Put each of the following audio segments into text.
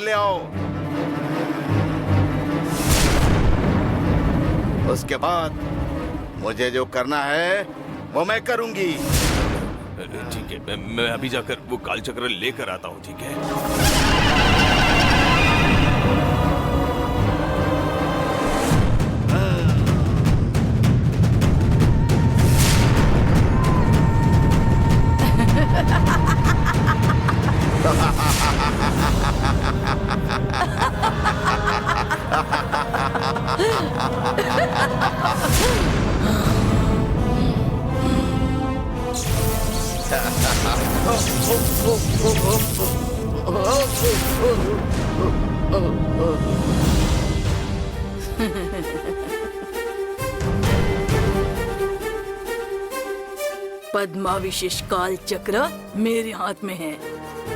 ले आओ। उसके बाद मुझे जो करना है वो मैं करूंगी। ठीक है, मैं अभी जाकर वो कालचक्र लेकर आता हूँ। ठीक है। पद्मा विशेष काल चक्र मेरे हाथ में है।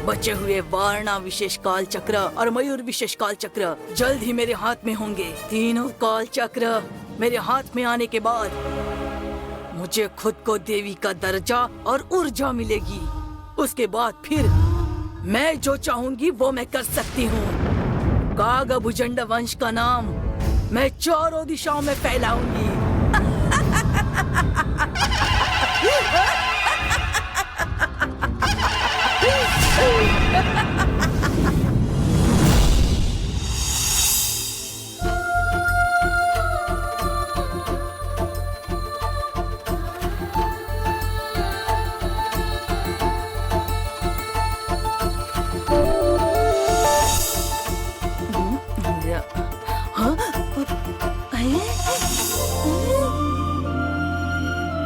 बचे हुए वारणा विशेष काल चक्र और मयूर विशेष काल चक्र जल्द ही मेरे हाथ में होंगे। तीनों काल चक्र मेरे हाथ में आने के बाद मुझे खुद को देवी का दर्जा और ऊर्जा मिलेगी। उसके बाद फिर मैं जो चाहूंगी वो मैं कर सकती हूँ। कागभुजंड वंश का नाम मैं चारों दिशाओं में फैलाऊंगी।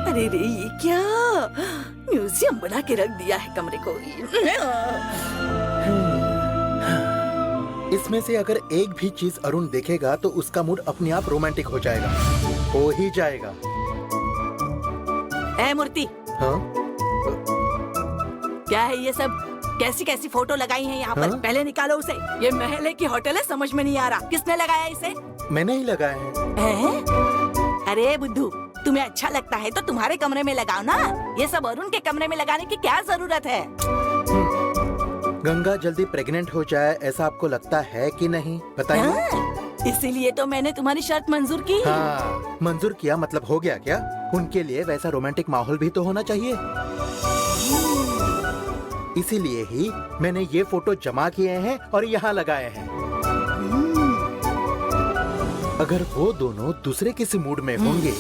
अरे रे, ये क्या म्यूजियम बना के रख दिया है कमरे को। इसमें से अगर एक भी चीज अरुण देखेगा तो उसका मूड अपने आप रोमांटिक हो जाएगा, हो ही जाएगा। ए मूर्ति, हाँ? क्या है ये सब? कैसी कैसी फोटो लगाई है यहाँ पर? हाँ? पहले निकालो उसे। ये महल है कि होटल है समझ में नहीं आ रहा। किसने लगाया इसे? मैंने ही लगाया है। अरे बुद्धू, तुम्हें अच्छा लगता है तो तुम्हारे कमरे में लगाओ ना। ये सब अरुण के कमरे में लगाने की क्या जरूरत है? गंगा जल्दी प्रेग्नेंट हो जाए ऐसा आपको लगता है कि नहीं, बताइए। हाँ, इसीलिए तो मैंने तुम्हारी शर्त मंजूर की। हाँ, मंजूर किया मतलब हो गया क्या? उनके लिए वैसा रोमांटिक माहौल भी तो होना चाहिए। इसीलिए ही मैंने ये फोटो जमा किए हैं और यहाँ लगाए हैं। अगर वो दोनों दूसरे किसी मूड में होंगे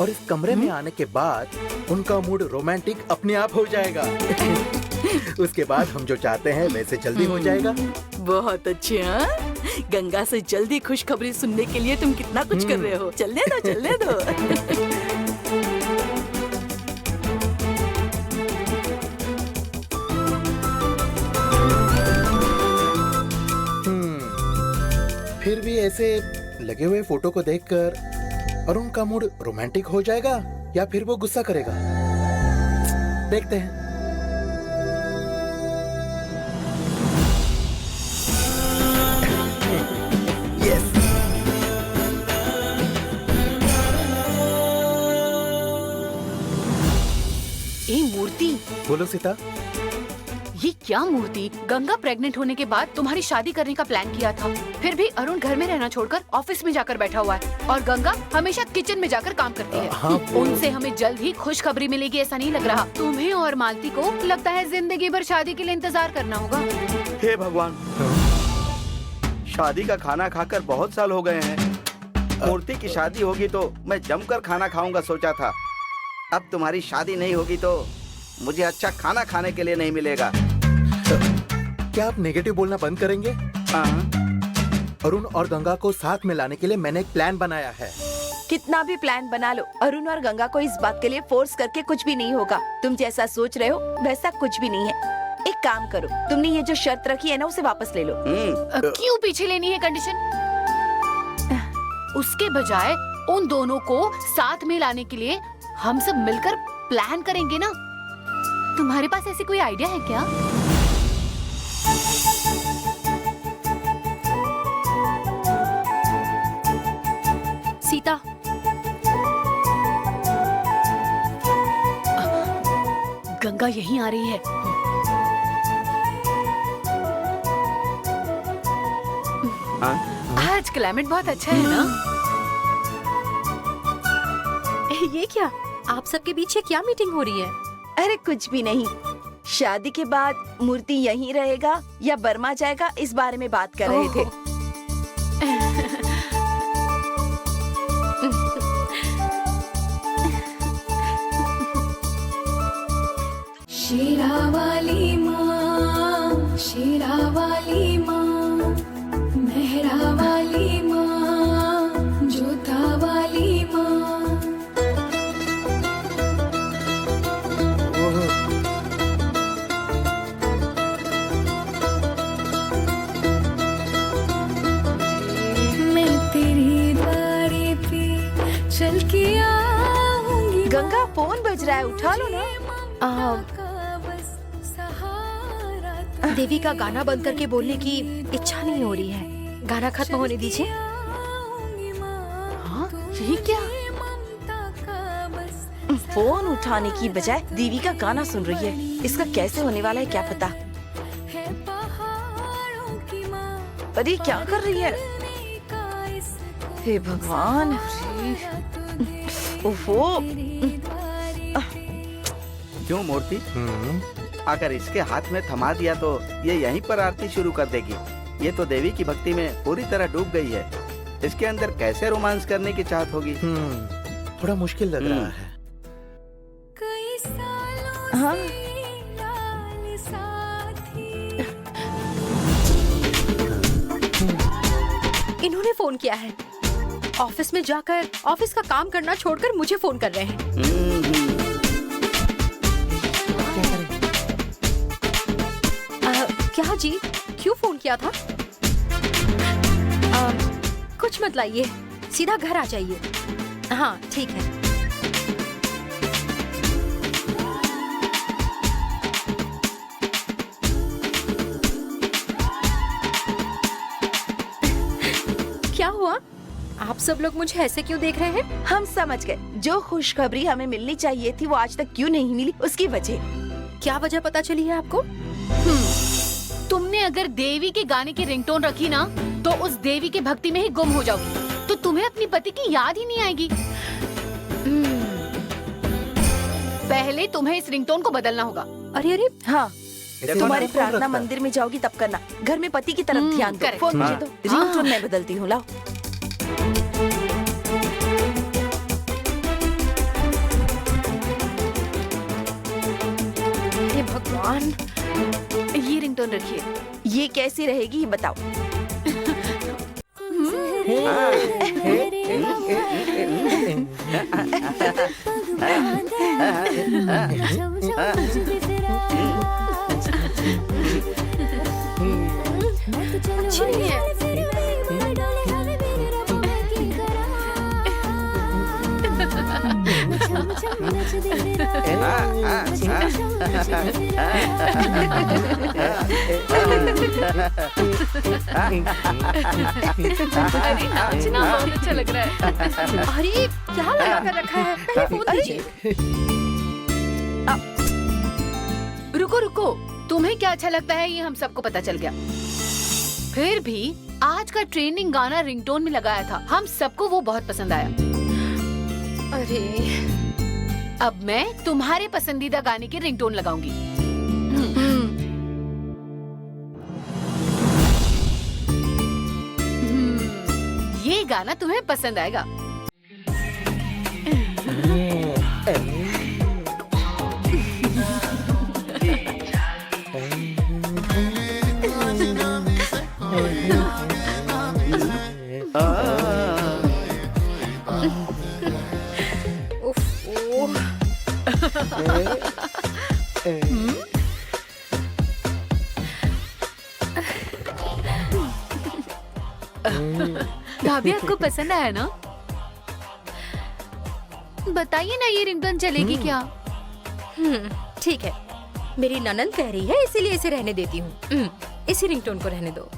और इस कमरे में आने के बाद उनका मूड रोमांटिक अपने आप हो जाएगा। उसके बाद हम जो चाहते हैं वैसे जल्दी हो जाएगा। बहुत अच्छे। हाँ, गंगा से जल्दी खुशखबरी सुनने के लिए तुम कितना कुछ कर रहे हो। चलने दो, चलने दो। फिर भी ऐसे लगे हुए फोटो को देखकर अरुण का मूड रोमांटिक हो जाएगा या फिर वो गुस्सा करेगा, देखते हैं। यस। ए मूर्ति, बोलो सीता। ये क्या मूर्ति? गंगा प्रेग्नेंट होने के बाद तुम्हारी शादी करने का प्लान किया था, फिर भी अरुण घर में रहना छोड़कर ऑफिस में जाकर बैठा हुआ है और गंगा हमेशा किचन में जाकर काम करती है। हाँ, उनसे हमें जल्द ही खुशखबरी मिलेगी ऐसा नहीं लग रहा। तुम्हें और मालती को लगता है जिंदगी भर शादी के लिए इंतजार करना होगा। हे भगवान, शादी का खाना खाकर बहुत साल हो गए हैं। मूर्ति की शादी होगी तो मैं जमकर खाना खाऊंगा सोचा था। अब तुम्हारी शादी नहीं होगी तो मुझे अच्छा खाना खाने के लिए नहीं मिलेगा। क्या आप नेगेटिव बोलना बंद करेंगे? अरुण और गंगा को साथ में लाने के लिए मैंने एक प्लान बनाया है। कितना भी प्लान बना लो, अरुण और गंगा को इस बात के लिए फोर्स करके कुछ भी नहीं होगा। तुम जैसा सोच रहे हो वैसा कुछ भी नहीं है। एक काम करो, तुमने ये जो शर्त रखी है ना उसे वापस ले लो। क्यों पीछे लेनी है कंडीशन? उसके बजाय उन दोनों को साथ में लाने के लिए हम सब मिलकर प्लान करेंगे ना। तुम्हारे पास ऐसी कोई आइडिया है क्या? सीता, गंगा यहीं आ रही है। आज क्लाइमेट बहुत अच्छा है ना? ये क्या? आप सबके पीछे क्या मीटिंग हो रही है? अरे कुछ भी नहीं। शादी के बाद मूर्ति यहीं रहेगा या बर्मा जाएगा, इस बारे में बात कर रहे थे। शेरावाली माँ, शेरावाली माँ, मेहरावाली माँ, जोतावाली माँ। मैं तेरी द्वारे पे चल के आऊंगी। गंगा, फोन बज रहा है, उठा लो ना। देवी का गाना बंद करके बोलने की इच्छा नहीं हो रही है। गाना खत्म होने दीजिए। हाँ, ये क्या? फोन उठाने की बजाय देवी का गाना सुन रही है। इसका कैसे होने वाला है क्या पता। अरे क्या कर रही है? हे भगवान। ओहो। क्यों मूर्ति? अगर इसके हाथ में थमा दिया तो ये यहीं पर आरती शुरू कर देगी। ये तो देवी की भक्ति में पूरी तरह डूब गई है। इसके अंदर कैसे रोमांस करने की चाहत होगी? थोड़ा मुश्किल लग रहा है। हाँ। इन्होंने फोन किया है। ऑफिस में जाकर ऑफिस का काम करना छोड़कर मुझे फोन कर रहे हैं। क्या जी, क्यों फोन किया था? कुछ मत लाइए, सीधा घर आ जाइए। हाँ ठीक है। क्या हुआ? आप सब लोग मुझे ऐसे क्यों देख रहे हैं? हम समझ गए। जो खुशखबरी हमें मिलनी चाहिए थी वो आज तक क्यों नहीं मिली, उसकी वजह। क्या वजह पता चली है आपको? तुमने अगर देवी के गाने की रिंगटोन रखी ना, तो उस देवी के भक्ति में ही गुम हो जाओगी। तो तुम्हें अपनी पति की याद ही नहीं आएगी। पहले तुम्हें इस रिंगटोन को बदलना होगा। अरे अरे, हाँ, तुम्हारे प्रार्थना मंदिर में जाओगी तब करना। घर में पति की तरफ ध्यान दो। फोन मुझे दो, रिंगटोन मैं बदलती हूँ। लाओ। हे भगवान, ये रिंगटोन रखिए। ये कैसी रहेगी ये बताओ। अच्छी नहीं है। अरे नाचना बहुत अच्छा लग रहा है। अरे क्या लगा कर रखा है? पहले फोन दीजिए। रुको रुको, तुम्हें क्या अच्छा लगता है ये हम सबको पता चल गया। फिर भी आज का ट्रेंडिंग गाना रिंगटोन में लगाया था, हम सबको वो बहुत पसंद आया। अरे अब मैं तुम्हारे पसंदीदा गाने की रिंगटोन लगाऊंगी। ये गाना तुम्हें पसंद आएगा। भाभी आपको पसंद आया ना? बताइए ना, ये रिंगटोन चलेगी क्या? ठीक है, मेरी ननद कह रही है इसीलिए इसे रहने देती हूँ। इसी रिंगटोन को रहने दो।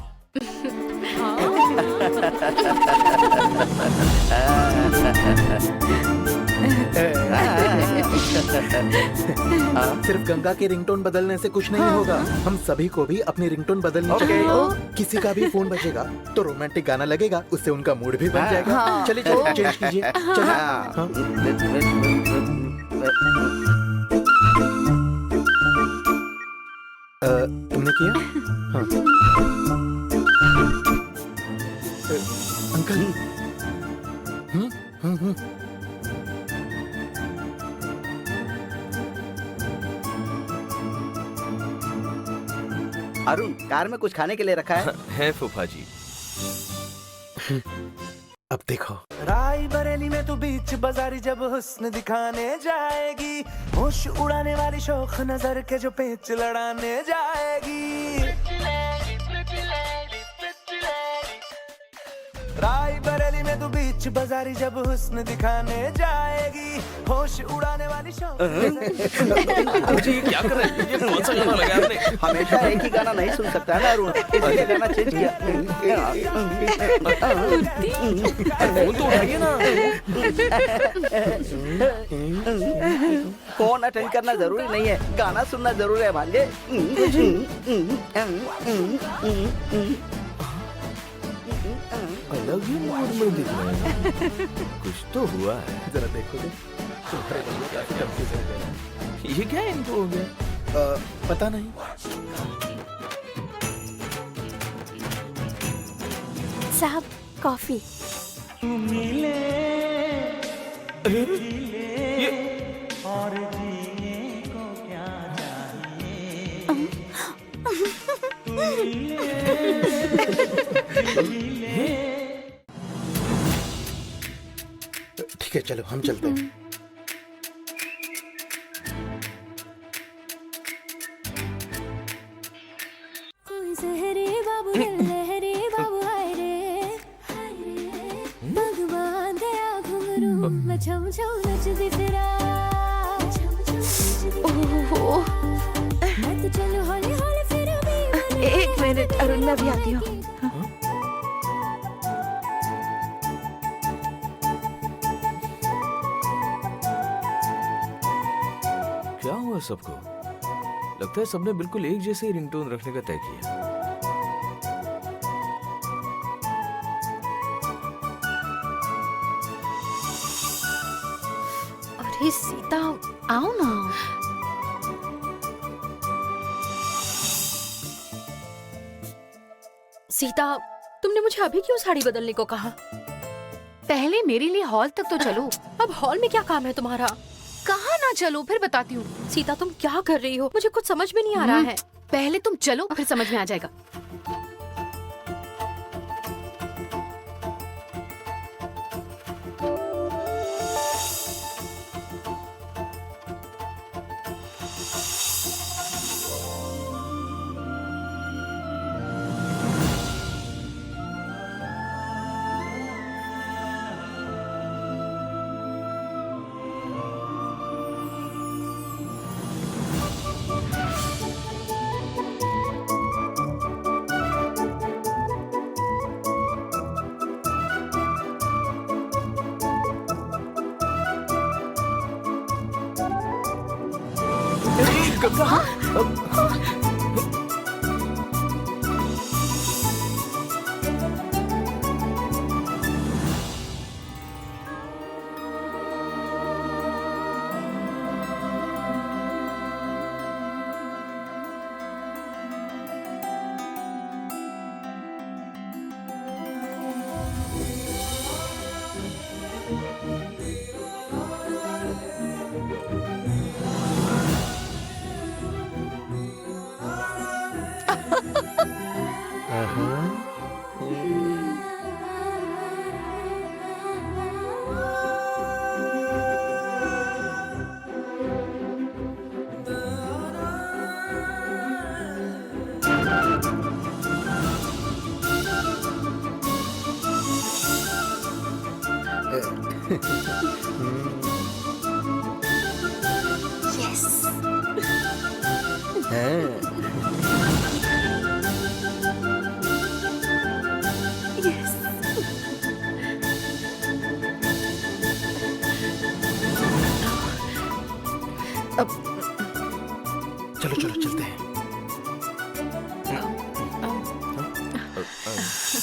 सिर्फ गंगा के रिंगटोन बदलने से कुछ नहीं होगा। हम सभी को भी अपनी रिंगटोन बदलनी चाहिए। किसी का भी फोन बजेगा तो रोमांटिक गाना लगेगा, उससे उनका मूड भी बन जाएगा। चलिए चलिए चेंज कीजिए। तुमने किया? अंकल। अरुण, कार में कुछ खाने के लिए रखा है फूफा जी। अब देखो। राय बरेली में तू बीच बाजारी जब हुस्न दिखाने जाएगी, होश उड़ाने वाली शौक नजर के जो पेच लड़ाने जाएगी। राय बरेली में तू बीच बाजारी जब हुस्न दिखाने जाएगी, होश उड़ाने वाली शौक जी क्या कर रहे हैं? ये कौन सा गाना लगाया आपने? हमेशा एक ही गाना नहीं सुन सकता है ना अरुण, इसलिए गाना चेंज किया। फोन तो उठाइए ना। फोन अटेंड करना जरूरी नहीं है, गाना सुनना जरूरी है भांजे। अलग ही मूड में दिख रहे हैं। कुछ तो हुआ है। जरा देखो तो। ये क्या इनको हो गया? पता नहीं। साहब कॉफी। ठीक है चलो हम चलते हैं। कोई जहरे बाबू लहरे बाबू हाय रे, भगवान दया घुंघरू मैं छम छम नचदी फिरा। मैं तो चलो हौली हौली फिर भी। एक मिनट अरुण, मैं भी आती हूँ। क्या हुआ सबको? लगता है सबने बिल्कुल एक जैसे रिंगटोन रखने का तय किया। अरे सीता आओ ना। सीता तुमने मुझे अभी क्यों साड़ी बदलने को कहा? पहले मेरे लिए हॉल तक तो चलो। अब हॉल में क्या काम है तुम्हारा? कहाँ ना चलो, फिर बताती हूँ। सीता तुम क्या कर रही हो? मुझे कुछ समझ में नहीं आ रहा है। पहले तुम चलो, फिर समझ में आ जाएगा।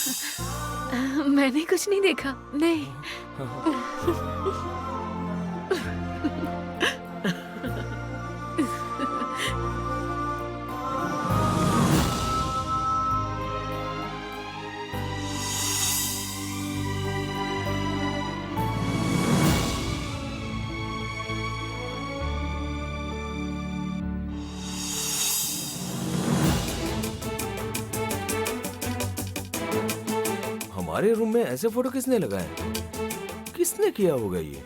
मैंने कुछ नहीं देखा, नहीं। हमारे रूम में ऐसे फोटो किसने लगाए? किसने किया होगा ये?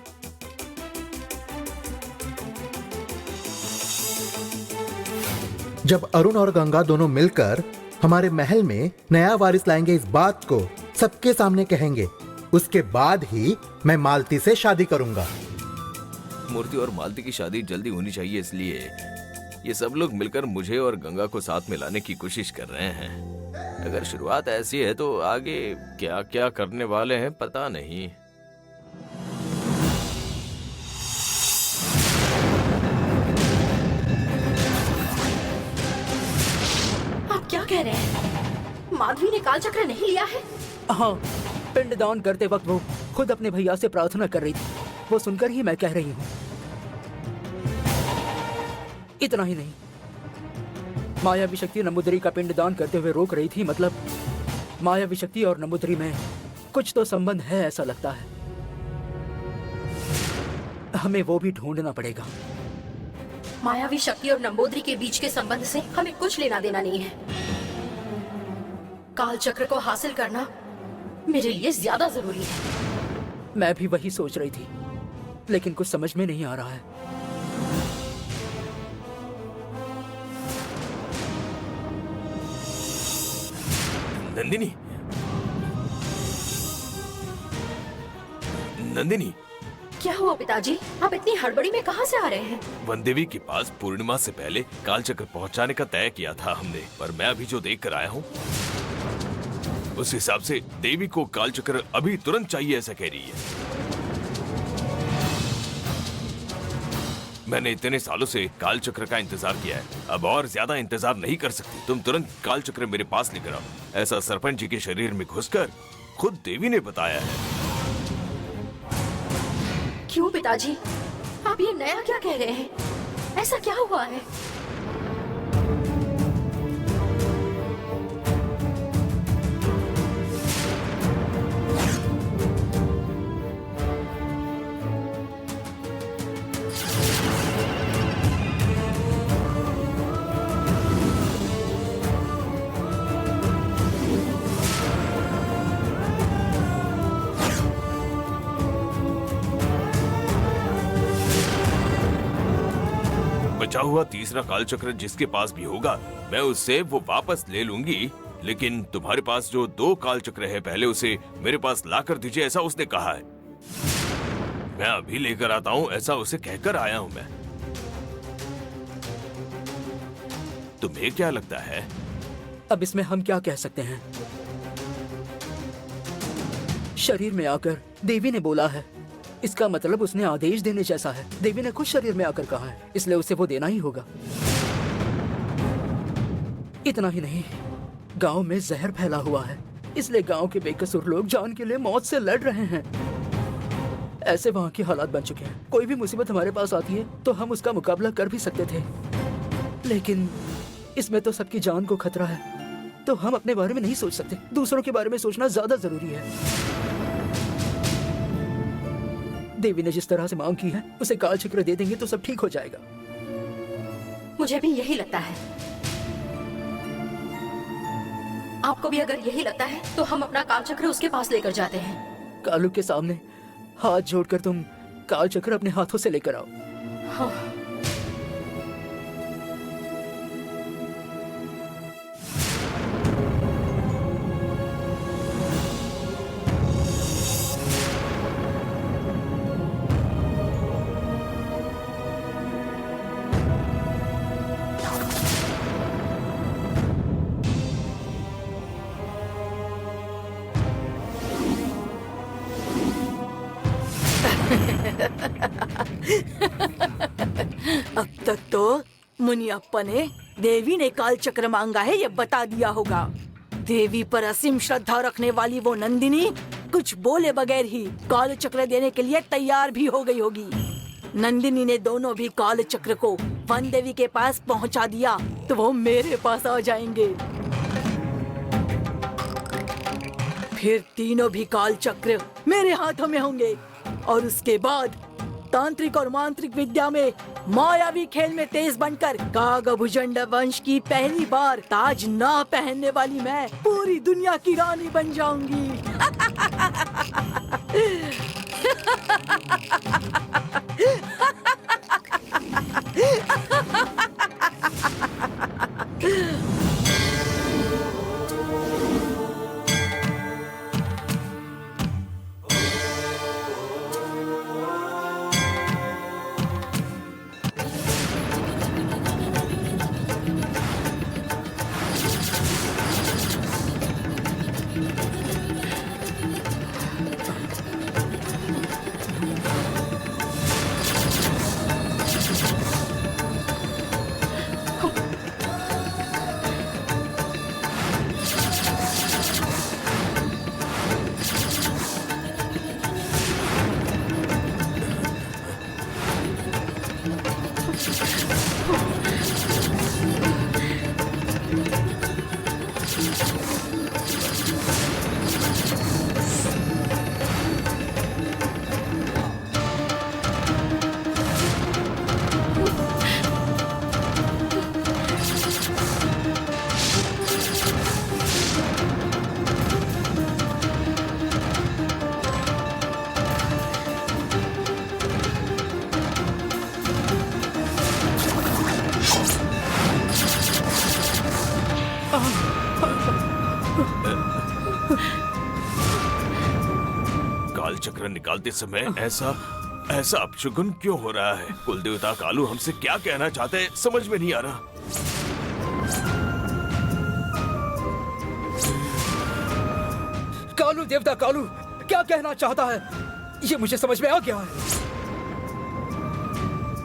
जब अरुण और गंगा दोनों मिलकर हमारे महल में नया वारिस लाएंगे, इस बात को सबके सामने कहेंगे, उसके बाद ही मैं मालती से शादी करूंगा। मूर्ति और मालती की शादी जल्दी होनी चाहिए, इसलिए ये सब लोग मिलकर मुझे और गंगा को साथ में लाने की कोशिश कर रहे हैं। अगर शुरुआत ऐसी है तो आगे क्या क्या करने वाले हैं पता नहीं। आप क्या कह रहे हैं? माधवी ने काल चक्र नहीं लिया है? हाँ, पिंडदान करते वक्त वो खुद अपने भैया से प्रार्थना कर रही थी। वो सुनकर ही मैं कह रही हूँ। इतना ही नहीं, मायावी शक्ति नंबूदरी का पिंडदान करते हुए रोक रही थी। मतलब मायावी शक्ति और नंबूदरी में कुछ तो संबंध है, ऐसा लगता है। हमें वो भी ढूंढना पड़ेगा। मायावी शक्ति और नंबूदरी के बीच के संबंध से हमें कुछ लेना देना नहीं है। काल चक्र को हासिल करना मेरे लिए ज्यादा जरूरी है। मैं भी वही सोच रही थी, लेकिन कुछ समझ में नहीं आ रहा है। नंदिनी, नंदिनी, क्या हुआ पिताजी? आप इतनी हड़बड़ी में कहाँ से आ रहे हैं? वनदेवी के पास पूर्णिमा से पहले काल चक्र पहुंचाने का तय किया था हमने, पर मैं अभी जो देख कर आया हूँ उस हिसाब से देवी को काल चक्र अभी तुरंत चाहिए, ऐसा कह रही है। मैंने इतने सालों से काल चक्र का इंतजार किया है, अब और ज्यादा इंतजार नहीं कर सकती। तुम तुरंत काल चक्र मेरे पास लेकर आओ। ऐसा सरपंच जी के शरीर में घुसकर खुद देवी ने बताया है। क्यों पिताजी, आप ये नया क्या कह रहे हैं? ऐसा क्या हुआ है? बचा हुआ तीसरा काल चक्र जिसके पास भी होगा, मैं उससे वो वापस ले लूंगी। लेकिन तुम्हारे पास जो 2 काल चक्र है, पहले उसे मेरे पास ला कर दीजिए, ऐसा उसने कहा है। मैं अभी लेकर आता हूँ, ऐसा उसे कहकर आया हूँ मैं। तुम्हें क्या लगता है? अब इसमें हम क्या कह सकते हैं? शरीर में आकर देवी ने बोला है, इसका मतलब उसने आदेश देने जैसा है। देवी ने खुद शरीर में आकर कहा है, इसलिए उसे वो देना ही होगा। इतना ही नहीं, गांव में जहर फैला हुआ है, इसलिए गांव के बेकसूर लोग जान के लिए मौत से लड़ रहे हैं। ऐसे वहां के हालात बन चुके हैं। कोई भी मुसीबत हमारे पास आती है तो हम उसका मुकाबला कर भी सकते थे, लेकिन इसमें तो सबकी जान को खतरा है। तो हम अपने बारे में नहीं सोच सकते, दूसरों के बारे में सोचना ज्यादा जरूरी है। देवी ने जिस तरह से मांग की है, उसे काल चक्र दे देंगे तो सब ठीक हो जाएगा। मुझे भी यही लगता है। आपको भी अगर यही लगता है तो हम अपना काल चक्र उसके पास लेकर जाते हैं। कालू के सामने हाथ जोड़कर तुम काल चक्र अपने हाथों से लेकर आओ। हाँ। अब तक तो मुनियप्पा ने देवी ने काल चक्र मांगा है ये बता दिया होगा। देवी पर असीम श्रद्धा रखने वाली वो नंदिनी कुछ बोले बगैर ही काल चक्र देने के लिए तैयार भी हो गई होगी। नंदिनी ने दोनों भी काल चक्र को वन देवी के पास पहुंचा दिया तो वो मेरे पास आ जाएंगे। फिर तीनों भी काल चक्र मेरे हाथों में होंगे और उसके बाद तांत्रिक और मांत्रिक विद्या में मायावी खेल में तेज बनकर कागभुजंड वंश की पहली बार ताज ना पहनने वाली मैं पूरी दुनिया की रानी बन जाऊंगी। काल चक्र निकालते समय ऐसा अपशुगुन क्यों हो रहा है? कुल देवता कालू हमसे क्या कहना चाहते हैं समझ में नहीं आ रहा। कालू देवता कालू क्या कहना चाहता है ये मुझे समझ में आ गया है।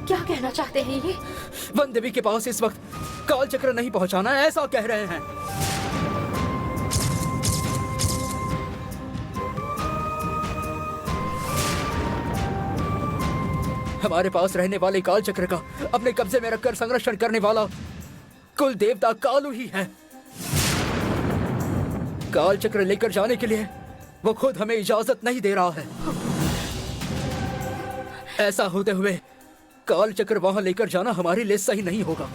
क्या कहना चाहते हैं ये? वन देवी के पास इस वक्त काल चक्र नहीं पहुंचाना है ऐसा कह रहे हैं। हमारे पास रहने वाले काल चक्र का अपने कब्जे में रखकर संरक्षण करने वाला कुल देवता कालू ही है। काल चक्र लेकर जाने के लिए वो खुद हमें इजाजत नहीं दे रहा है। ऐसा होते हुए काल चक्र वहां लेकर जाना हमारे लिए सही नहीं होगा।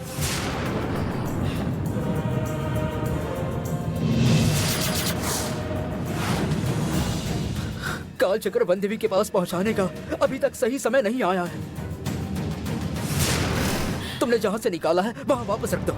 काल चक्र वन देवी के पास पहुंचाने का अभी तक सही समय नहीं आया है। तुमने जहां से निकाला है वहां वापस रख दो।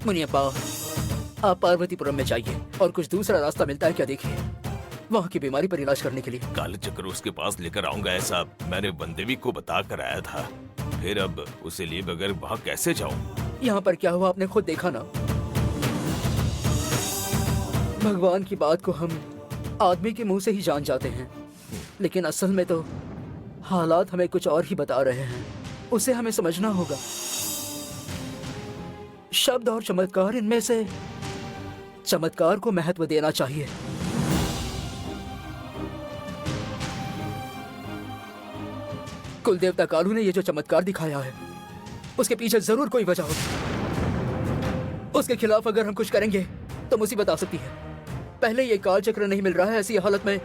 मुनियप्पा, आप पार्वतीपुरम में जाइए और कुछ दूसरा रास्ता मिलता है क्या देखिए, वहाँ की बीमारी पर इलाज करने के लिए। काल चक्र उसके पास लेकर आऊंगा ऐसा मैंने वनदेवी को बता कर आया था। फिर अब उसे लिए बगैर वहाँ कैसे जाऊँ? यहाँ पर क्या हुआ आपने खुद देखा ना। भगवान की बात को हम आदमी के मुंह से ही जान जाते हैं, लेकिन असल में तो हालात हमें कुछ और ही बता रहे हैं। उसे हमें समझना होगा। शब्द और चमत्कार, इनमें से चमत्कार को महत्व देना चाहिए। कुल देवता कालू ने ये जो चमत्कार दिखाया है उसके पीछे जरूर कोई वजह होगी। उसके खिलाफ अगर हम कुछ करेंगे तो मुसीबत आ सकती है। पहले ये काल चक्र नहीं मिल रहा है, ऐसी हालत में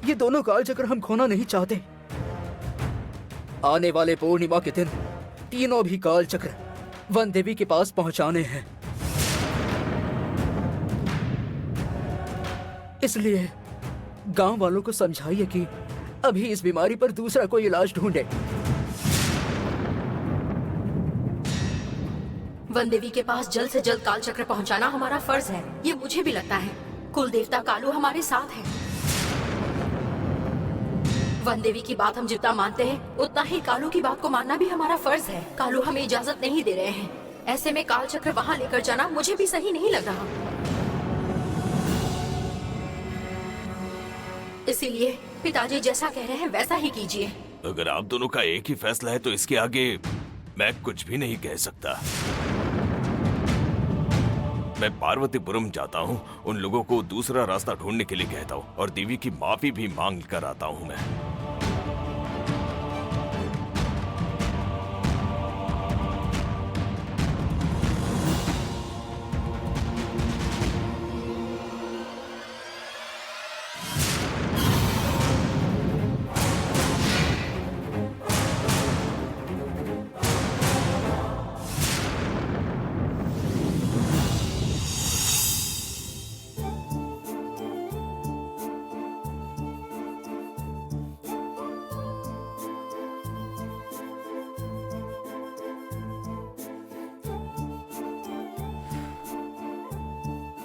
ये दोनों काल चक्र हम खोना नहीं चाहते। आने वाले पूर्णिमा के दिन तीनों भी काल चक्र वन देवी के पास पहुंचाने हैं। इसलिए गांव वालों को समझाइए कि अभी इस बीमारी पर दूसरा कोई इलाज ढूंढे। वन देवी के पास जल्द से जल्द काल चक्र पहुंचाना हमारा फर्ज है। ये मुझे भी लगता है। कुल देवता कालू हमारे साथ है। वन देवी की बात हम जितना मानते हैं उतना ही कालू की बात को मानना भी हमारा फर्ज है। कालू हमें इजाजत नहीं दे रहे हैं। ऐसे में काल चक्र वहाँ लेकर जाना मुझे भी सही नहीं लग रहा। इसीलिए पिताजी जैसा कह रहे हैं वैसा ही कीजिए। अगर आप दोनों का एक ही फैसला है तो इसके आगे मैं कुछ भी नहीं कह सकता। मैं पार्वतीपुरम जाता हूँ, उन लोगों को दूसरा रास्ता ढूंढने के लिए कहता हूँ और देवी की माफी भी मांग कर आता हूँ मैं।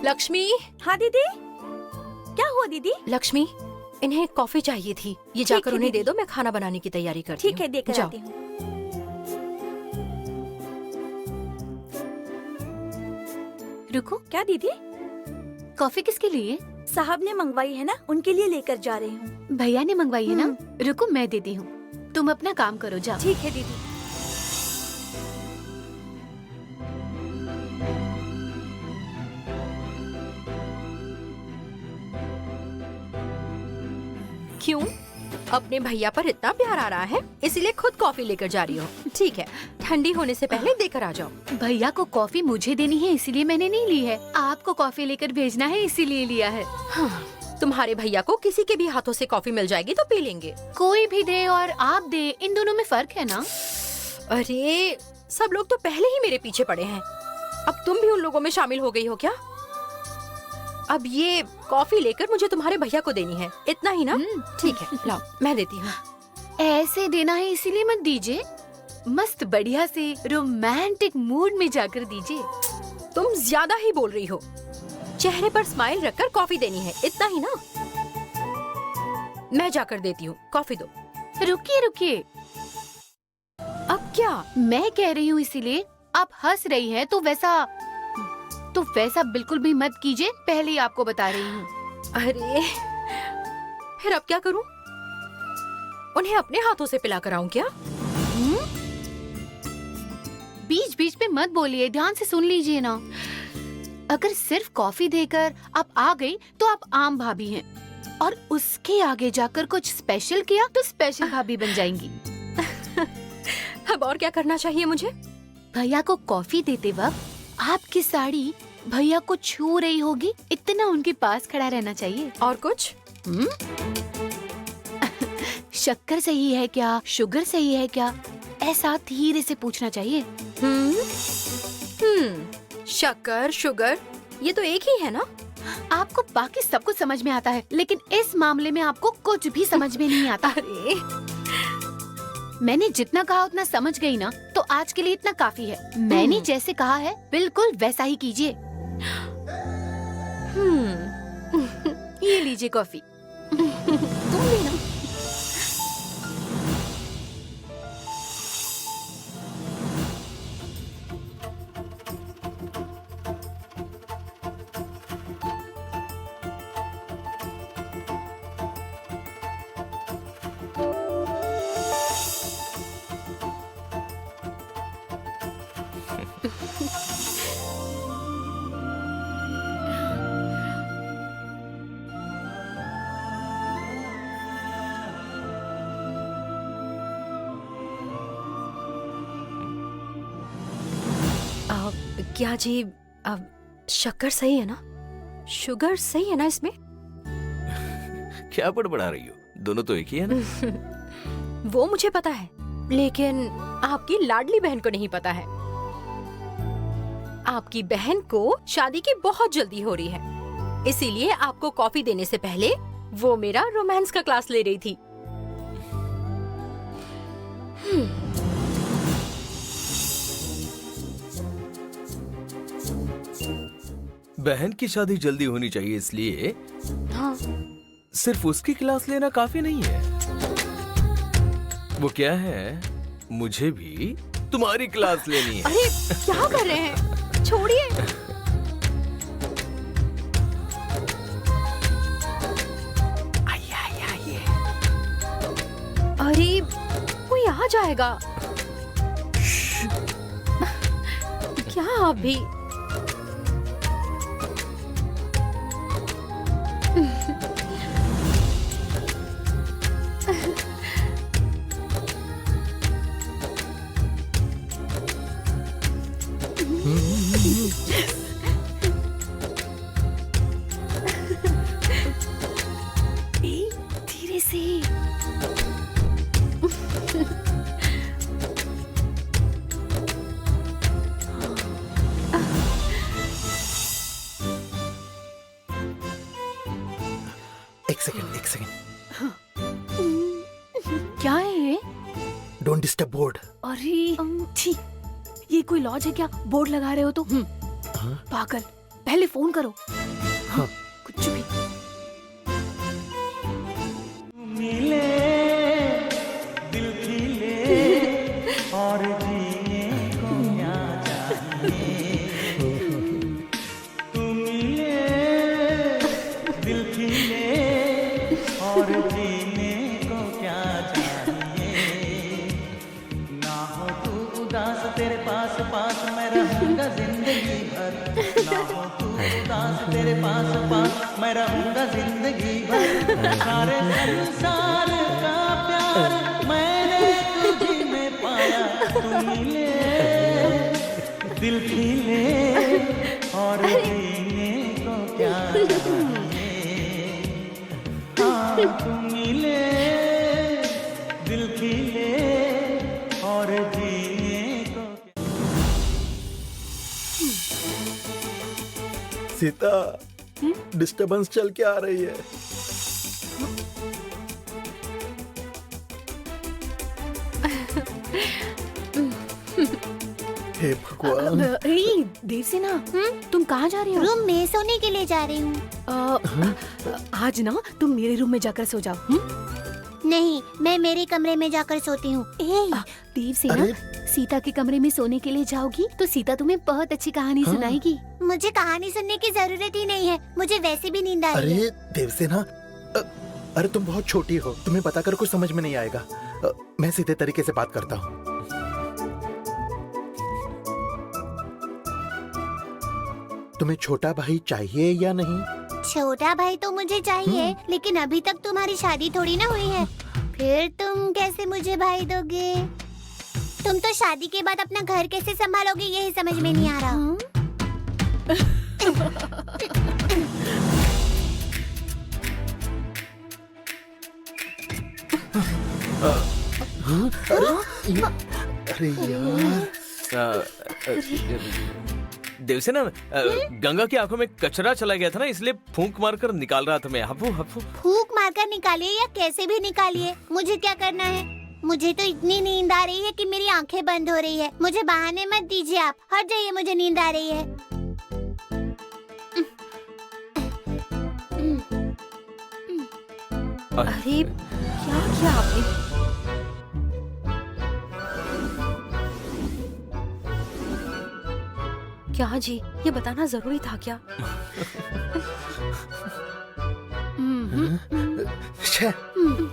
लक्ष्मी। हाँ दीदी। क्या हुआ दीदी? लक्ष्मी, इन्हें कॉफी चाहिए थी। ये जाकर उन्हें दे दो, मैं खाना बनाने की तैयारी करती हूँ। ठीक है, देकर आती हूँ। रुको, क्या दीदी? कॉफी किसके लिए? साहब ने मंगवाई है ना, उनके लिए लेकर जा रही हूँ। भैया ने मंगवाई है ना? रुको मैं देती हूँ, तुम अपना काम करो, जाओ। ठीक है दीदी। क्यों? अपने भैया पर इतना प्यार आ रहा है इसीलिए खुद कॉफी लेकर जा रही हो। ठीक है, ठंडी होने से पहले देकर आ जाओ। भैया को कॉफी मुझे देनी है इसीलिए मैंने नहीं ली है। आपको कॉफी लेकर भेजना है इसीलिए लिया है। हाँ, तुम्हारे भैया को किसी के भी हाथों से कॉफी मिल जाएगी तो पी लेंगे। कोई भी दे और आप दे, इन दोनों में फर्क है ना। अरे सब लोग तो पहले ही मेरे पीछे पड़े हैं, अब तुम भी उन लोगों में शामिल हो गई हो क्या? अब ये कॉफी लेकर मुझे तुम्हारे भैया को देनी है, इतना ही ना? ठीक है, लाओ मैं देती हूँ। ऐसे देना है इसीलिए मत दीजिए, मस्त बढ़िया से रोमांटिक मूड में जाकर दीजिए। तुम ज्यादा ही बोल रही हो। चेहरे पर स्माइल रखकर कॉफी देनी है, इतना ही ना? मैं जाकर देती हूँ, कॉफी दो। रुकिए रुकिए, अब क्या? मैं कह रही हूँ इसीलिए। आप हंस रही हैं तो वैसा बिल्कुल भी मत कीजिए, पहले ही आपको बता रही हूँ। अरे फिर अब क्या करूँ? उन्हें अपने हाथों से पिला कर आऊं क्या? बीच बीच में मत बोलिए, ध्यान से सुन लीजिए ना। अगर सिर्फ कॉफी देकर आप आ गई तो आप आम भाभी हैं, और उसके आगे जाकर कुछ स्पेशल किया तो स्पेशल भाभी बन जाएंगी। अब और क्या करना चाहिए मुझे? भैया को कॉफी देते वक्त आपकी साड़ी भैया को छू रही होगी, इतना उनके पास खड़ा रहना चाहिए। और कुछ? शक्कर सही है क्या, शुगर सही है क्या, ऐसा धीरे से पूछना चाहिए। शक्कर शुगर ये तो एक ही है ना? आपको बाकी सब कुछ समझ में आता है, लेकिन इस मामले में आपको कुछ भी समझ में नहीं आता। अरे मैंने जितना कहा उतना समझ गई ना, तो आज के लिए इतना काफी है। मैंने जैसे कहा है बिल्कुल वैसा ही कीजिए। ये लीजिए कॉफी। तुम भी ना। क्या जी, अब शक्कर सही है ना? शुगर सही है ना इसमें? क्या बड़बड़ा रही हो? दोनों तो एक ही है ना? वो मुझे पता है, लेकिन आपकी लाडली बहन को नहीं पता है। आपकी बहन को शादी की बहुत जल्दी हो रही है, इसीलिए आपको कॉफी देने से पहले वो मेरा रोमांस का क्लास ले रही थी। बहन की शादी जल्दी होनी चाहिए, इसलिए हाँ। सिर्फ उसकी क्लास लेना काफी नहीं है। वो क्या है, मुझे भी तुम्हारी क्लास लेनी है। अरे क्या कर रहे हैं, छोड़िए। अरे कोई आ जाएगा। क्या आप भी? धीरे से। एक सेकंड। क्या है ये? Don't disturb board. अरे छी, ये कोई लॉज है क्या? बोर्ड लगा रहे हो तो? पागल, पहले फोन करो। हाँ। कुछ भी। मिले दिल खिले और जीने को क्या चाहिए। तू मिले दिल खिले और जीने को क्या चाहिए। ना हो तू उदास, तेरे पास पास मैं रहूंगा जिंदगी भर। ना हो तू उदास, तेरे पास पास मैं रहूंगा जिंदगी भर। सारे संसार का प्यार मैंने तुझी में पाया। तू मिले दिल खिले और जीने को क्या चाहिए। हाँ तू मिले दिल खिले और जीने को सीता, डिस्टरबेंस चल के आ रही है। हे भगवान। देवसेना, तुम कहाँ जा रही हो? रूम में सोने के लिए जा रही हूँ। आज ना तुम मेरे रूम में जाकर सो जाओ। नहीं, मैं मेरे कमरे में जाकर सोती हूँ। देवसेना, सीता के कमरे में सोने के लिए जाओगी तो सीता तुम्हें बहुत अच्छी कहानी सुनाएगी। मुझे कहानी सुनने की जरूरत ही नहीं है, मुझे वैसे भी नींद आ रही है। अरे देवसेना, अरे तुम बहुत छोटी हो, तुम्हें बताकर कुछ समझ में नहीं आएगा। मैं सीधे तरीके से बात करता हूँ। तुम्हें छोटा भाई चाहिए या नहीं? छोटा भाई तो मुझे चाहिए, लेकिन अभी तक तुम्हारी शादी थोड़ी ना हुई है। फिर तुम कैसे मुझे भाई दोगे? तुम तो शादी के बाद अपना घर कैसे संभालोगे, यही समझ में नहीं आ रहा। अरे यार, देवसेना, गंगा की आंखों में कचरा चला गया था ना, इसलिए फूंक मारकर निकाल रहा था मैं। हफू हफू। फूंक मारकर निकालिए या कैसे भी निकालिए, मुझे क्या करना है? मुझे तो इतनी नींद आ रही है कि मेरी आंखें बंद हो रही है। मुझे बहाने मत दीजिए, आप हट जाइए, मुझे नींद आ रही है। अरे क्या किया आपने? क्या जी, ये बताना जरूरी था क्या?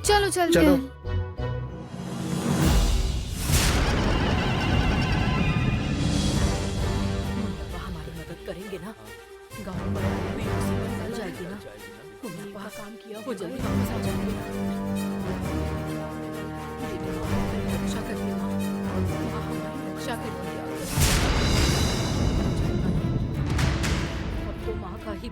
चलो चलते चलो। हैं। हमारी मदद करेंगे ना? गाँव में मुसीबत टल जाएगी ना? उन्होंने वहाँ काम किया, वो जल्दी वापस आ जाएंगे। रक्षा करके माँ, हमारी रक्षा करके। अब तो माँ का ही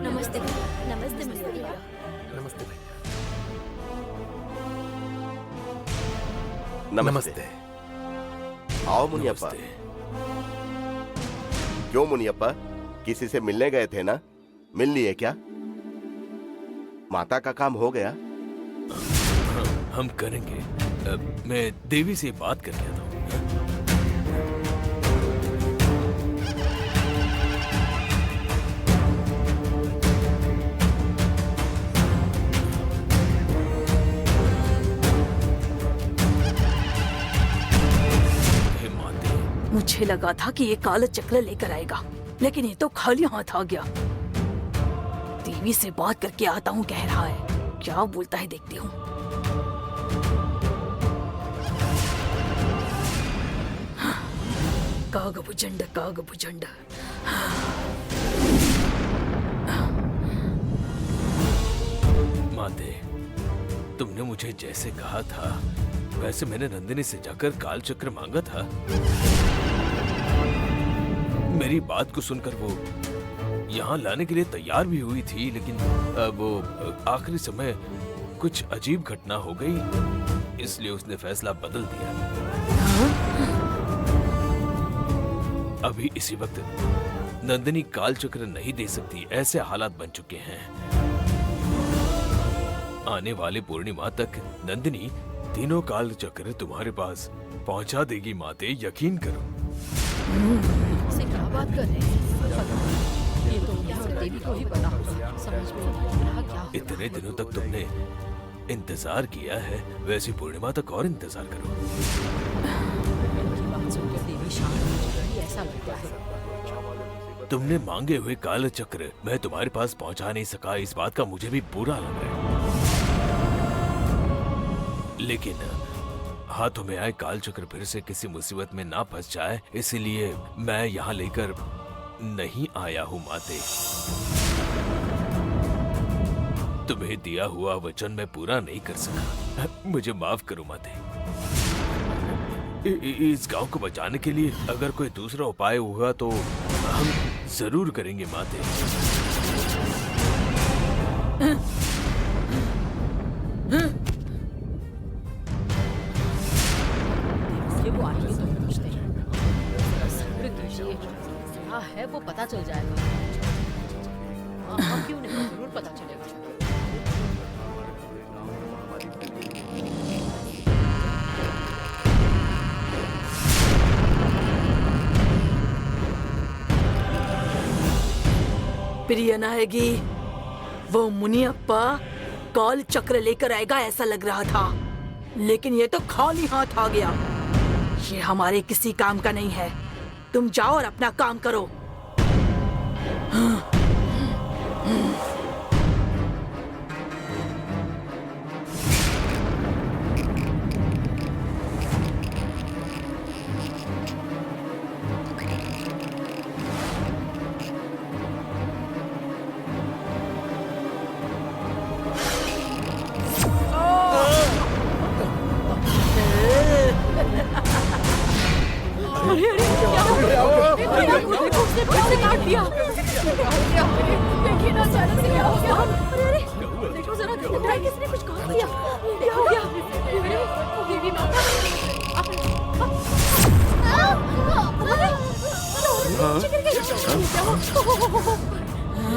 नमस्ते नमस्ते नमस्ते भैया। नमस्ते। आओ मुनियप्पा। क्यों मुनियप्पा, किसी से मिलने गए थे ना? मिल लिए क्या? माता का काम हो गया? हम करेंगे। मैं देवी से बात करके आता हूँ। मुझे लगा था कि ये काला चक्र लेकर आएगा, लेकिन ये तो खाली हाथ आ गया। देवी से बात करके आता हूँ कह रहा है, क्या बोलता है देखती हूँ। कागभुजंड कागभुजंड। माते, तुमने मुझे जैसे कहा था वैसे मैंने नंदिनी से जाकर काल चक्र मांगा था। मेरी बात को सुनकर वो यहाँ लाने के लिए तैयार भी हुई थी, लेकिन वो आखिरी समय कुछ अजीब घटना हो गई, इसलिए उसने फैसला बदल दिया। अभी इसी वक्त नंदिनी काल चक्र नहीं दे सकती, ऐसे हालात बन चुके हैं। आने वाले पूर्णिमा तक नंदिनी तीनों काल चक्र तुम्हारे पास पहुंचा देगी माते, यकीन करो। से क्या बात कर रहे हैं? ये तो देवी को ही पता होगा। समझ में नहीं आ रहा क्या। इतने दिनों तक तुमने इंतजार किया है, वैसी पूर्णिमा तक और इंतजार करो। इनकी बात सुनकर देवी शांत हो जाएगी, ऐसा लगता है। तुमने मांगे हुए काल चक्र मैं तुम्हारे पास पहुंचा नहीं सका, इस बात का मुझे भी बुरा लग रहा है। लेकिन हाथों में आए काल चक्र फिर से किसी मुसीबत में ना फंस जाए, इसीलिए मैं यहाँ लेकर नहीं आया हूँ माते। तुम्हें दिया हुआ वचन मैं पूरा नहीं कर सका, मुझे माफ करो माते। इस गांव को बचाने के लिए अगर कोई दूसरा उपाय हुआ तो हम जरूर करेंगे माते। वो आएंगे तो पूछते हैं। क्या है वो पता चल जाएगा। हाँ, क्यों नहीं, जरूर पता चलेगा। प्रिया आएगी, वो मुनियप्पा काल चक्र लेकर आएगा ऐसा लग रहा था, लेकिन ये तो खाली हाथ आ गया। ये हमारे किसी काम का नहीं है, तुम जाओ और अपना काम करो। किसने कुछ कहा दिया? क्या हो गया? देवी माता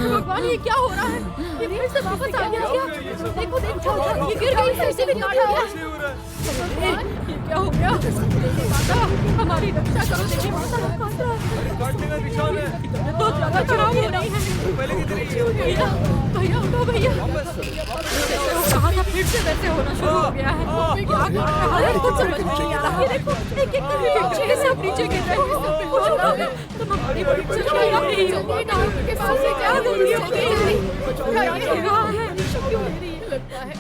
भगवान, ये क्या हो रहा है? ये फिर से वापस आ गया क्या? देखो देखो, ये गिर गई, फिर से भी काट गया। ये क्या हो गया? देवी माता, हमारी रक्षा करो देवी माता। बहुत ज्यादा खराब हो रही है। भैया भैया उठो भैया। कहा था फिर से वैसे होना शुरू हो गया है। क्या कर रहा है? कुछ समझ नहीं आ रहा। ये देखो एक एक करके सब नीचे गिर रहे हैं। तुम हमारी बड़ी चिंता कर रही हो। के पास से क्या गलती हो गई? क्यों ले रही है लगता है।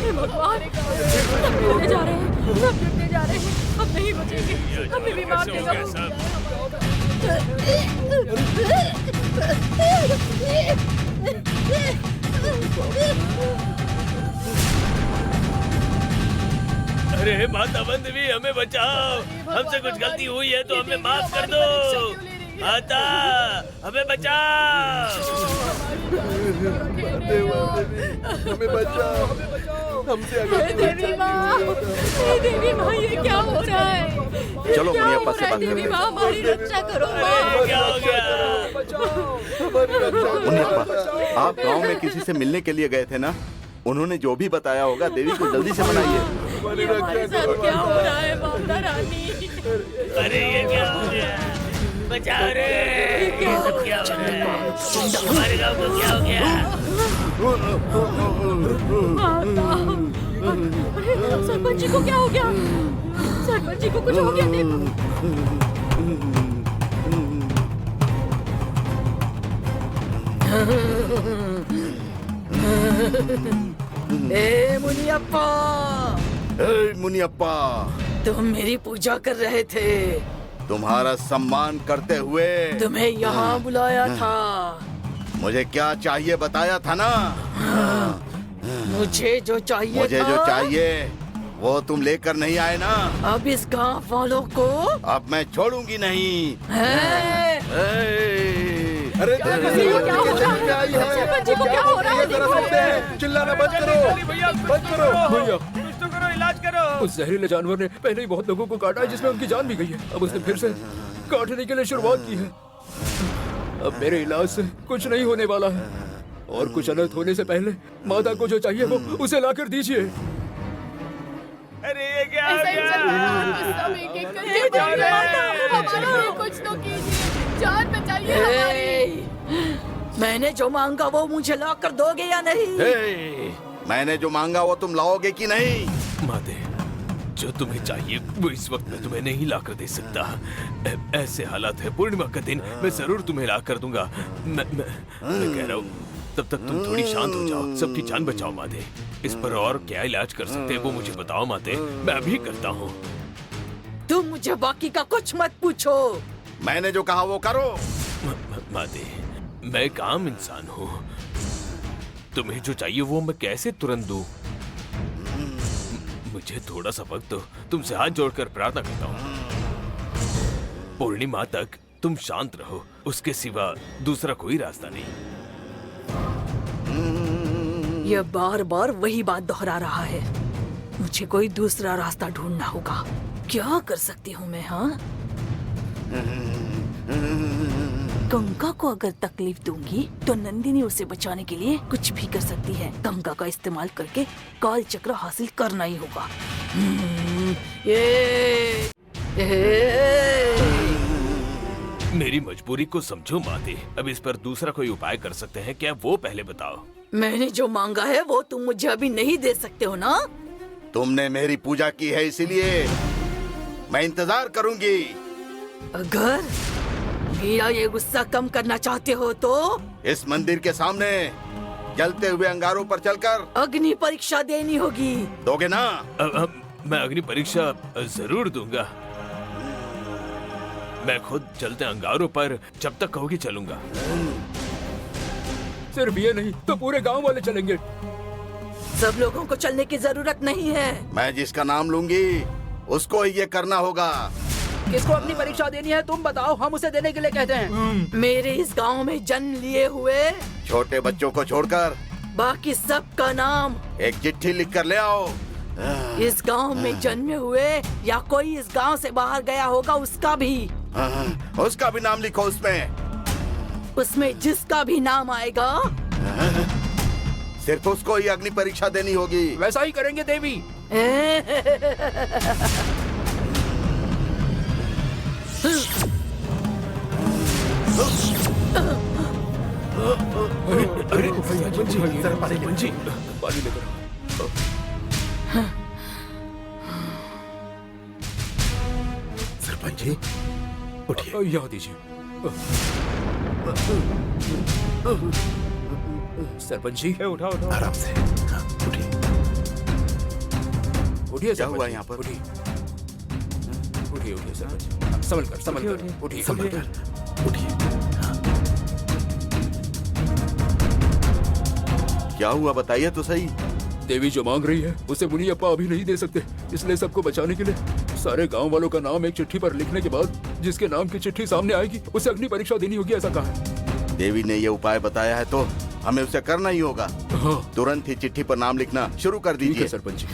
हे भगवान, सब गिरने जा रहे हैं, सब गिरने जा रहे हैं। हम नहीं बचेंगे, हमें भी मार देगा। अरे माता बंदवी, हमें बचाओ, हमसे कुछ गलती हुई है तो हमें माफ कर दो। माता हमें बचाओ। हमें बचाओ, हमसे अगर देवी माँ, देवी माँ, ये क्या हो रहा है? चलो मुनियप्पा से बात देवी करते माँ, हमारी रक्षा करो माँ। क्या हो गया? मुनियप्पा, आप गांव में किसी से मिलने के लिए गए थे ना? उन्होंने जो भी बताया होगा देवी को जल्दी से मनाइए। हमारे साथ क्या हो रहा है माता रानी? अरे ये क्या हो गया? बचाओ रे! ये सब क्या हो रहा है? हमारे गाँव को क्या हो गया? सरपंच जी को क्या हो गया? सरपंच जी को कुछ हो गया? देखो। ए मुनियप्पा, मुनियप्पा, तुम मेरी पूजा कर रहे थे। तुम्हारा सम्मान करते हुए तुम्हें यहाँ बुलाया था। मुझे क्या चाहिए बताया था ना? मुझे जो चाहिए मुझे था, जो चाहिए वो तुम लेकर नहीं आए ना? अब इस गांव वालों को अब मैं छोड़ूंगी नहीं। है। अरे सरपंच जी को क्या हो रहा है? देखो। चिल्लाना बंद करो, बंद करो। भैया, कुछ तो करो, इलाज करो। उस जहरीले जानवर ने पहले ही बहुत लोगों को काटा है, जिसमें उनकी जान भी गई है। अब उसने फिर से काटने के लिए शुरुआत की है। अब मेरे इलाज से कुछ नहीं होने वाला है, और कुछ अनर्थ होने से पहले माता को जो चाहिए वो उसे लाकर दीजिए। अरे ये क्या हो गया? कुछ तो कीजिए, जान बचाइए। ए, मैंने जो मांगा वो मुझे ला कर दोगे या नहीं? मैंने जो मांगा वो तुम लाओगे कि नहीं? माते, जो तुम्हें चाहिए वो इस वक्त मैं तुम्हें नहीं ला कर दे सकता। ऐसे हालात है, पूर्णिमा का दिन मैं जरूर तुम्हें ला कर दूंगा। मैं कह रहा हूँ, तब तक तुम थोड़ी शांत हो जाओ, सबकी जान बचाओ माते। इस पर और क्या इलाज कर सकते हैं वो मुझे बताओ माते, मैं अभी करता हूँ। तुम मुझे बाकी का कुछ मत पूछो। मैंने जो कहा वो करो। माते, मैं एक आम इंसान हूँ, तुम्हें जो चाहिए वो मैं कैसे तुरंत दूं? मुझे थोड़ा सा वक्त दो, तुमसे हाथ जोड़कर प्रार्थना करता हूँ। पूर्णिमा तक तुम शांत रहो, उसके सिवा दूसरा कोई रास्ता नहीं। यह बार बार वही बात दोहरा रहा है। मुझे कोई दूसरा रास्ता ढूंढना होगा। क्या कर सकती हूँ मैं? हाँ, गंगा को अगर तकलीफ दूंगी तो नंदिनी उसे बचाने के लिए कुछ भी कर सकती है। गंगा का इस्तेमाल करके काल चक्र हासिल करना ही होगा। मेरी मजबूरी को समझो माते, अब इस पर दूसरा कोई उपाय कर सकते हैं क्या, वो पहले बताओ। मैंने जो मांगा है वो तुम मुझे अभी नहीं दे सकते हो ना? तुमने मेरी पूजा की है इसीलिए मैं इंतजार करूंगी। अगर मेरा ये गुस्सा कम करना चाहते हो तो इस मंदिर के सामने जलते हुए अंगारों पर चलकर अग्नि परीक्षा देनी होगी। दोगे ना? मैं अग्नि परीक्षा जरूर दूंगा। मैं खुद जलते अंगारों पर जब तक कहोगी चलूंगा। सिर्फ ये नहीं तो पूरे गांव वाले चलेंगे। सब लोगों को चलने की जरूरत नहीं है। मैं जिसका नाम लूंगी उसको ही ये करना होगा। किसको अपनी परीक्षा देनी है तुम बताओ, हम उसे देने के लिए कहते हैं। मेरे इस गांव में जन्म लिए हुए छोटे बच्चों को छोड़कर बाकी सब का नाम एक चिट्ठी लिख कर ले आओ। इस गांव में जन्मे हुए या कोई इस गांव से बाहर गया होगा उसका भी नाम लिखो उसमें जिसका भी नाम आएगा सिर्फ उसको ही अग्नि परीक्षा देनी होगी। वैसा ही करेंगे देवी। अरे सरपंच जी, पानी लेकर आओ। सरपंच जी उठिए। यहाँ दीजिए। सरपंच जी उठाओ उठाओ। आराम से, हाँ, उठिए। उठिए क्या हुआ यहाँ पर? उठिए उठिए सरपंच, संभल कर उठिए। संभल कर उठिए। क्या हुआ बताइए तो सही। देवी जो मांग रही है उसे मुनियप्पा अभी नहीं दे सकते, इसलिए सबको बचाने के लिए सारे गांव वालों का नाम एक चिट्ठी पर लिखने के बाद जिसके नाम की चिट्ठी सामने आएगी उसे अग्नि परीक्षा देनी होगी, ऐसा कहा है। देवी ने ये उपाय बताया है तो हमें उसे करना ही होगा। हाँ। तुरंत ही चिट्ठी पर नाम लिखना शुरू कर ठीक दीजिए। है सरपंच जी।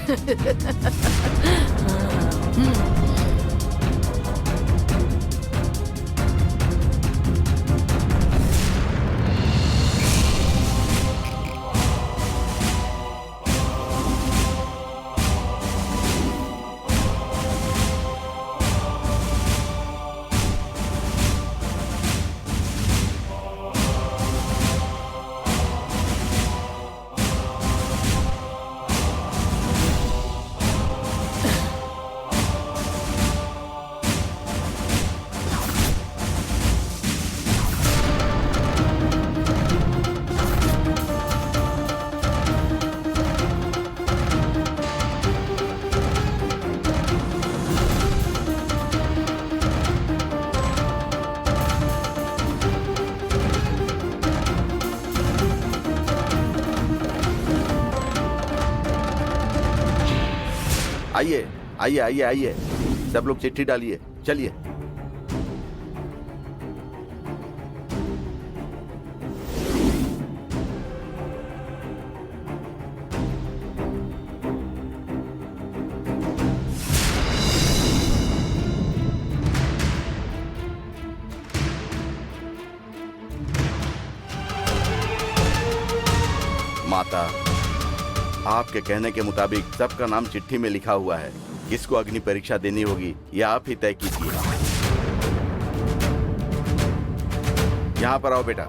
आइए आइए आइए आइए, सब लोग चिट्ठी डालिए, चलिए। माता, आपके कहने के मुताबिक सबका नाम चिट्ठी में लिखा हुआ है। किसको अग्नि परीक्षा देनी होगी ये आप ही तय कीजिए। यहाँ पर आओ बेटा।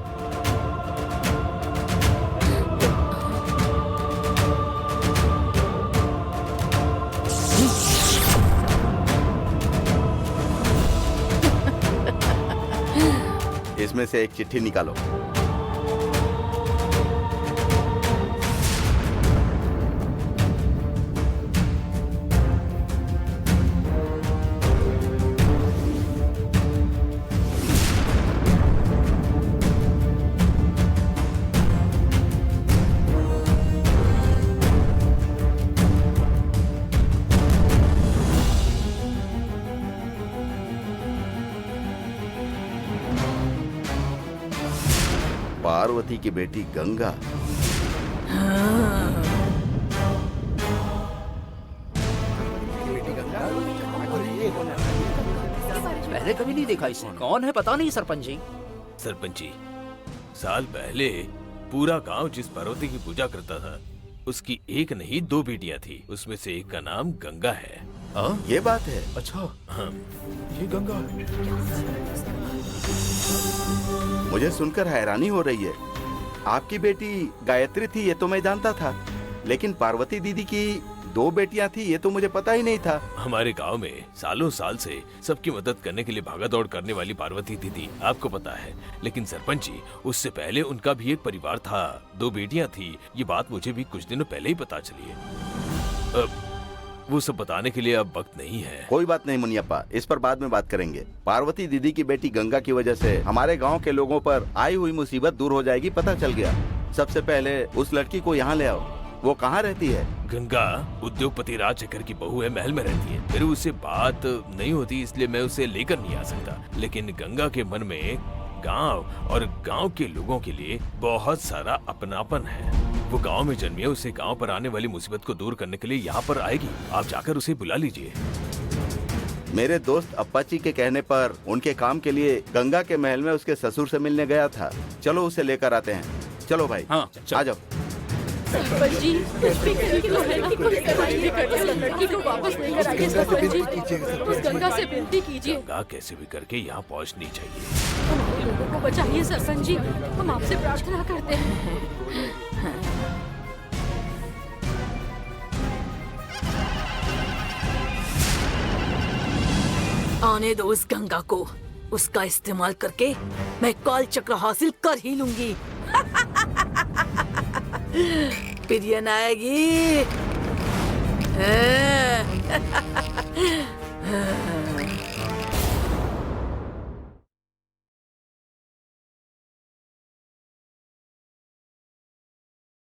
इसमें से एक चिट्ठी निकालो। पार्वती की बेटी गंगा। पहले कभी नहीं देखा इसे। कौन है पता नहीं सरपंच जी। सरपंच जी, साल पहले पूरा गांव जिस पार्वती की पूजा करता था उसकी एक नहीं दो बेटियां थी। उसमें से एक का नाम गंगा है। ये बात है? अच्छा हाँ। ये गंगा है। मुझे सुनकर हैरानी हो रही है। आपकी बेटी गायत्री थी ये तो मैं जानता था, लेकिन पार्वती दीदी की दो बेटियां थी ये तो मुझे पता ही नहीं था। हमारे गांव में सालों साल से सबकी मदद करने के लिए भागा दौड़ करने वाली पार्वती दीदी आपको पता है, लेकिन सरपंच जी उससे पहले उनका भी एक परिवार था, दो बेटियां थी। ये बात मुझे भी कुछ दिनों पहले ही पता चली है। वो सब बताने के लिए अब वक्त नहीं है। कोई बात नहीं मुनियप्पा, इस पर बाद में बात करेंगे। पार्वती दीदी की बेटी गंगा की वजह से हमारे गांव के लोगों पर आई हुई मुसीबत दूर हो जाएगी, पता चल गया। सबसे पहले उस लड़की को यहाँ ले आओ। वो कहाँ रहती है? गंगा उद्योगपति राजशेखर की बहू है, महल में रहती है। मेरी उससे बात नहीं होती इसलिए मैं उसे लेकर नहीं आ सकता, लेकिन गंगा के मन में गांव और गांव के लोगों के लिए बहुत सारा अपनापन है। वो गांव में जन्मी है, उसे गांव पर आने वाली मुसीबत को दूर करने के लिए यहाँ पर आएगी। आप जाकर उसे बुला लीजिए। मेरे दोस्त अप्पाची के कहने पर उनके काम के लिए गंगा के महल में उसके ससुर से मिलने गया था। चलो उसे लेकर आते हैं। चलो भाई। हाँ, आ जाओ। सरपंच जी, लड़की को वापस लेकर आइए। सरपंच जी, उस गंगा से विनती कीजिए। गंगा कैसे भी करके यहाँ पहुँचनी चाहिए। लोगों को बचाइए सरपंच जी, हम आपसे प्रार्थना करते हैं। आने दो उस गंगा को। उसका इस्तेमाल करके मैं काल चक्र हासिल कर ही लूंगी। पिरियन आएगी।